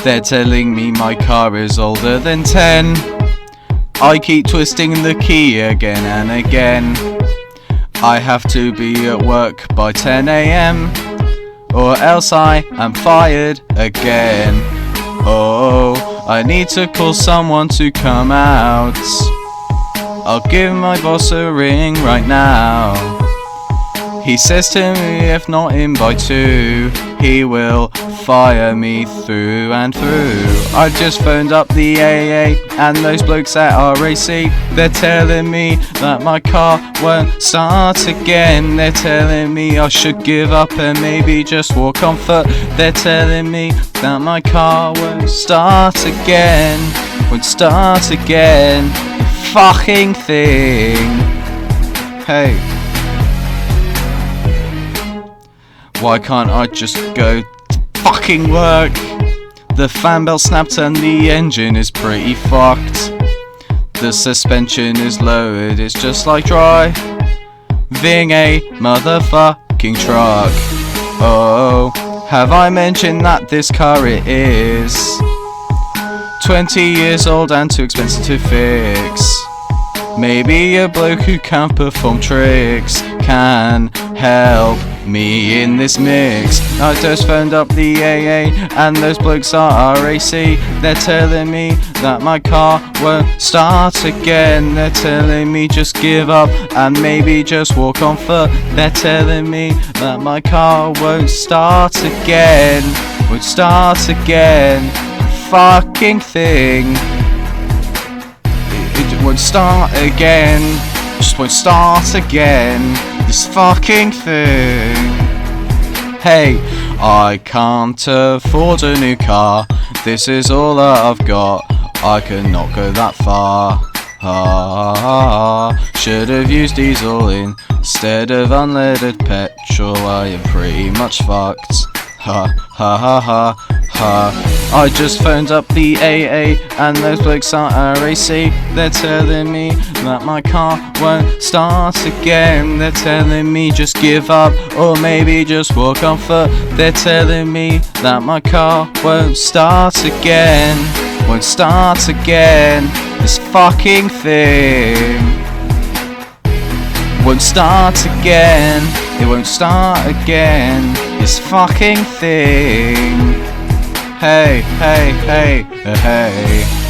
They're telling me my car is older than 10. I keep twisting the key again and again. I have to be at work by 10 AM, or else I am fired again. Oh, I need to call someone to come out. I'll give my boss a ring right now. He says to me if not in by 2, he will fire me through and through. I just phoned up the AA and those blokes at RAC. They're telling me that my car won't start again. They're telling me I should give up and maybe just walk on foot. They're telling me that my car won't start again. Won't start again. Fucking thing. Hey. Why can't I just go fucking work? The fan belt snapped and the engine is pretty fucked. The suspension is lowered, it's just like driving a motherfucking truck. Oh, have I mentioned that this car it is 20 years old and too expensive to fix? Maybe a bloke who can perform tricks can help me in this mix. I just phoned up the AA and those blokes are RAC. They're telling me that my car won't start again. They're telling me just give up and maybe just walk on foot. They're telling me that my car won't start again. Won't start again. Fucking thing. It won't start again. Just won't start again. This fucking thing. Hey, I can't afford a new car. This is all that I've got. I cannot go that far. Should have used diesel instead of unleaded petrol. I am pretty much fucked. Ha ha ha ha ha. I just phoned up the AA and those blokes are RAC. They're telling me that my car won't start again. They're telling me just give up or maybe just walk on foot. They're telling me that my car won't start again. Won't start again. This fucking thing won't start again. It won't start again. This fucking thing. Hey, hey, hey, hey.